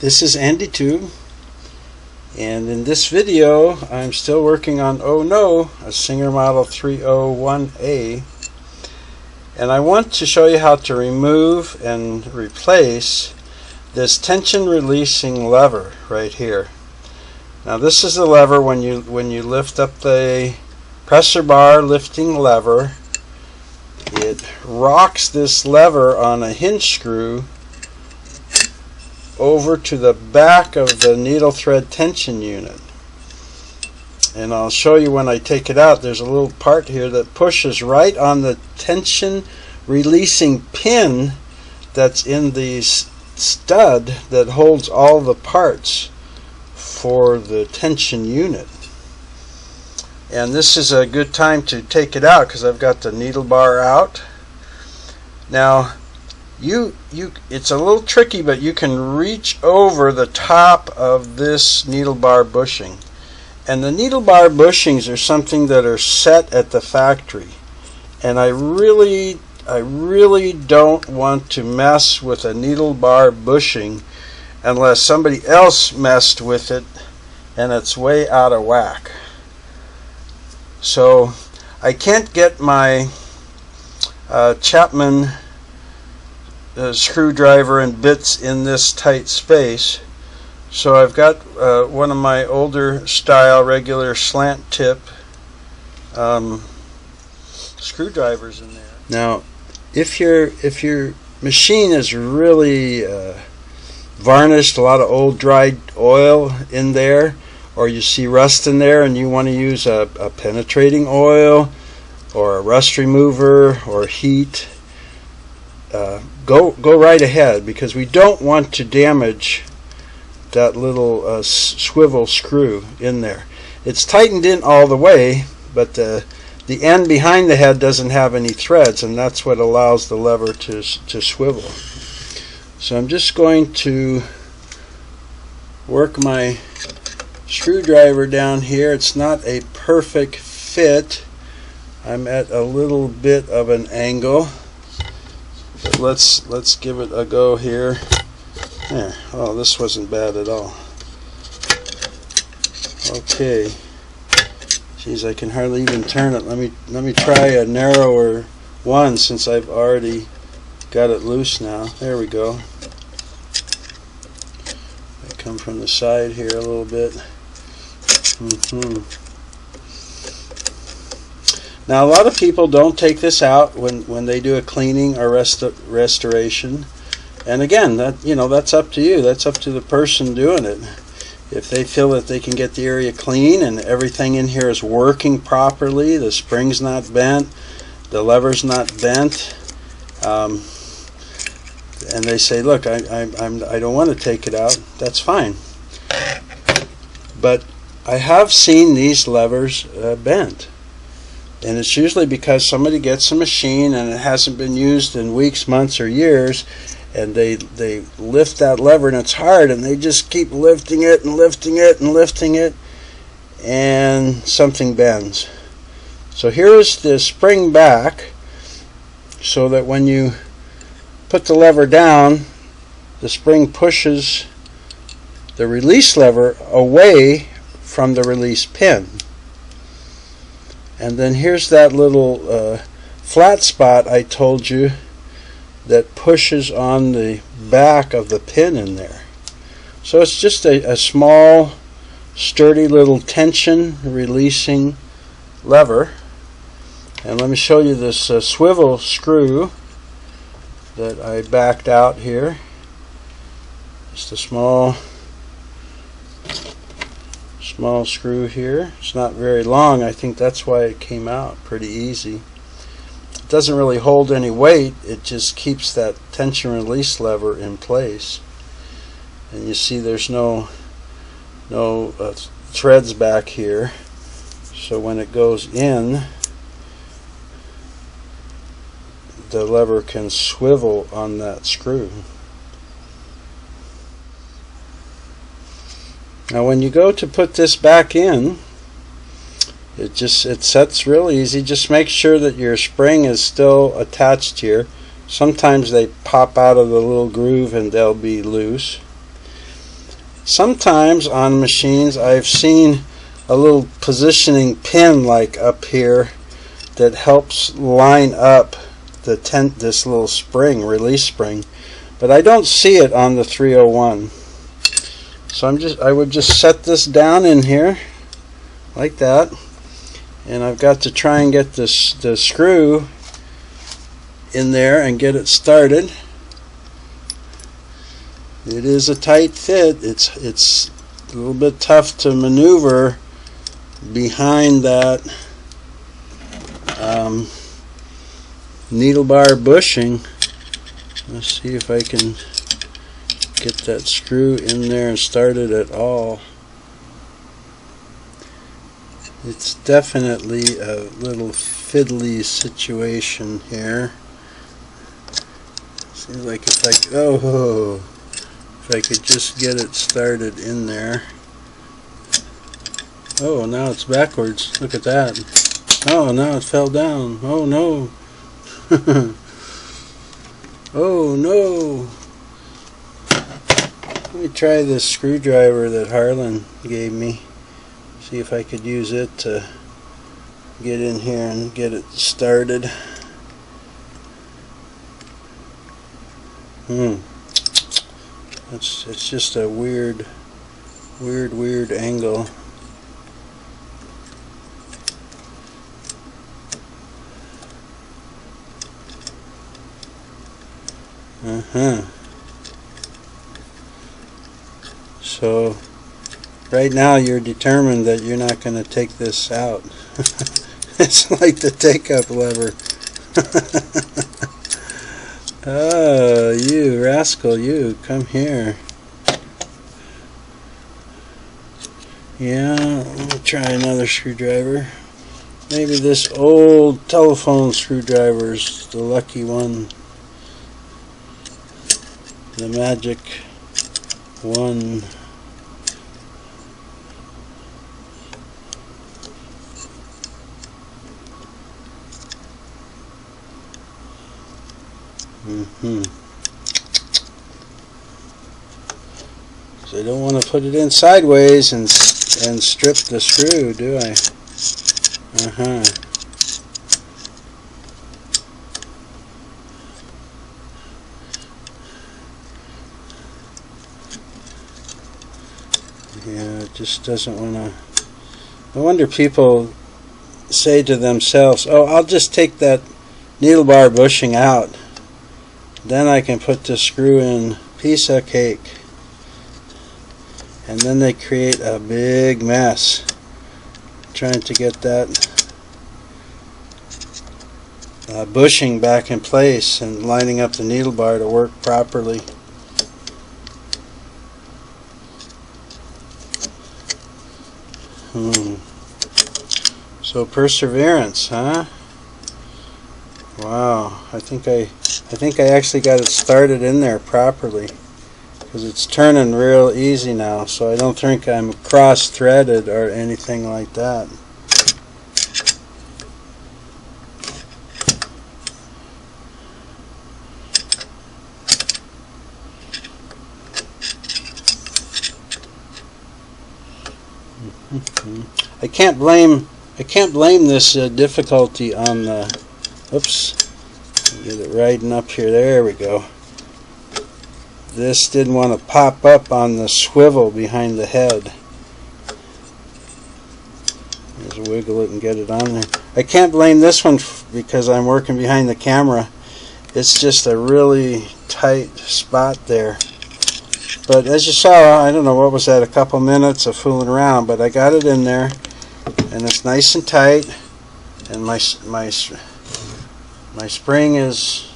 This is Andy Tube, and in this video I'm still working on Oh No, a Singer Model 301A, and I want to show you how to remove and replace this tension releasing lever right here. Now this is the lever when you lift up the pressure bar lifting lever. It rocks this lever on a hinge screw over to the back of the needle thread tension unit, and I'll show you when I take it out. There's a little part here that pushes right on the tension releasing pin that's in the stud that holds all the parts for the tension unit. And this is a good time to take it out because I've got the needle bar out. Now it's a little tricky, but you can reach over the top of this needle bar bushing, and the needle bar bushings are something that are set at the factory, and I really don't want to mess with a needle bar bushing unless somebody else messed with it and it's way out of whack. So I can't get my Chapman screwdriver and bits in this tight space, so I've got one of my older style regular slant tip screwdrivers in there. Now if your machine is really varnished, a lot of old dried oil in there, or you see rust in there and you want to use a penetrating oil or a rust remover or heat, go right ahead, because we don't want to damage that little swivel screw in there. It's tightened in all the way, but the end behind the head doesn't have any threads, and that's what allows the lever to swivel. So I'm just going to work my screwdriver down here. It's not a perfect fit. I'm at a little bit of an angle. But let's give it a go here. There. Oh, this wasn't bad at all. Okay. Geez, I can hardly even turn it. Let me try a narrower one since I've already got it loose now. There we go. I come from the side here a little bit. Now a lot of people don't take this out when they do a cleaning or restoration, and again, that's up to you. That's up to the person doing it. If they feel that they can get the area clean and everything in here is working properly, the spring's not bent, the lever's not bent, and they say, look, I don't want to take it out, that's fine. But I have seen these levers bent, and it's usually because somebody gets a machine and it hasn't been used in weeks, months, or years, and they lift that lever and it's hard, and they just keep lifting it and lifting it and lifting it, and something bends. So here is the spring back, so that when you put the lever down, the spring pushes the release lever away from the release pin. And then here's that little flat spot I told you that pushes on the back of the pin in there. So it's just a small, sturdy little tension releasing lever. And let me show you this swivel screw that I backed out here. Just a small screw here. It's not very long. I think that's why it came out pretty easy. It doesn't really hold any weight. It just keeps that tension release lever in place. And you see there's no threads back here. So when it goes in, the lever can swivel on that screw. Now when you go to put this back in, it sets real easy. Just make sure that your spring is still attached here. Sometimes they pop out of the little groove and they'll be loose. sometimes on machines I've seen a little positioning pin like up here that helps line up the this little spring, release spring, but I don't see it on the 301. So I would just set this down in here like that, and I've got to try and get the screw in there and get it started. It is a tight fit. It's a little bit tough to maneuver behind that needle bar bushing. Let's see if I can get that screw in there and start it at all. It's definitely a little fiddly situation here. Seems like if I could just get it started in there. Oh, now it's backwards. Look at that. Oh, now it fell down. Oh no. Oh no. Let me try this screwdriver that Harlan gave me. See if I could use it to get in here and get it started. It's just a weird angle. So right now you're determined that you're not going to take this out. It's like the take-up lever. Oh, you rascal, you, come here. Yeah, let me try another screwdriver. Maybe this old telephone screwdriver's the lucky one. The magic one. So I don't want to put it in sideways and strip the screw, do I? Yeah, it just doesn't want to. No wonder people say to themselves, "Oh, I'll just take that needle bar bushing out. Then I can put the screw in, piece of cake." And then they create a big mess trying to get that bushing back in place and lining up the needle bar to work properly. So perseverance, huh? Wow, I think I actually got it started in there properly, because it's turning real easy now, so I don't think I'm cross-threaded or anything like that. I can't blame this difficulty on the. Oops, get it riding up here. There we go. This didn't want to pop up on the swivel behind the head. Just wiggle it and get it on there. I can't blame this one because I'm working behind the camera. It's just a really tight spot there. But as you saw, I don't know, what was that, a couple minutes of fooling around, but I got it in there, and it's nice and tight, and my spring is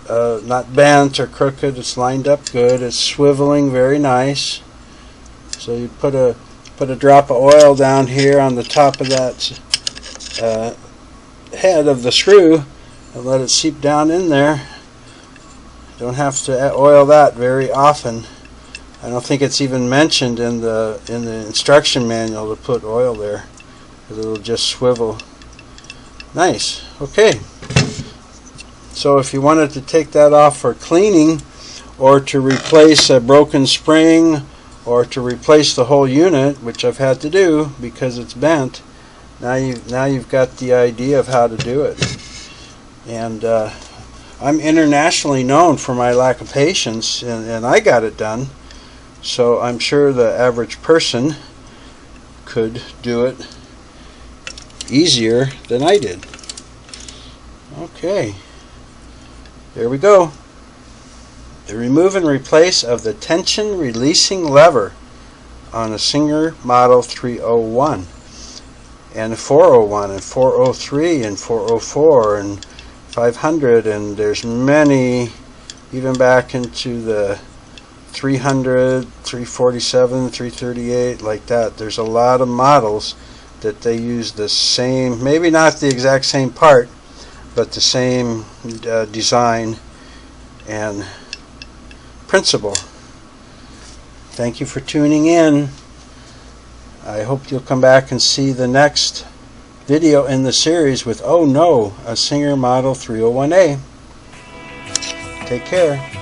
not bent or crooked. It's lined up good. It's swiveling very nice. So you put a drop of oil down here on the top of that head of the screw and let it seep down in there. Don't have to oil that very often. I don't think it's even mentioned in the instruction manual to put oil there, because it'll just swivel. Nice. Okay. So if you wanted to take that off for cleaning, or to replace a broken spring, or to replace the whole unit, which I've had to do because it's bent. Now you've got the idea of how to do it. And I'm internationally known for my lack of patience, and I got it done. So I'm sure the average person could do it easier than I did. Okay, there we go. The remove and replace of the tension releasing lever on a Singer Model 301 and 401 and 403 and 404 and 500, and there's many, even back into the 300, 347, 338, like that. There's a lot of models that they use the same, maybe not the exact same part, but the same design and principle. Thank you for tuning in. I hope you'll come back and see the next video in the series with, oh no, a Singer Model 301A. Take care.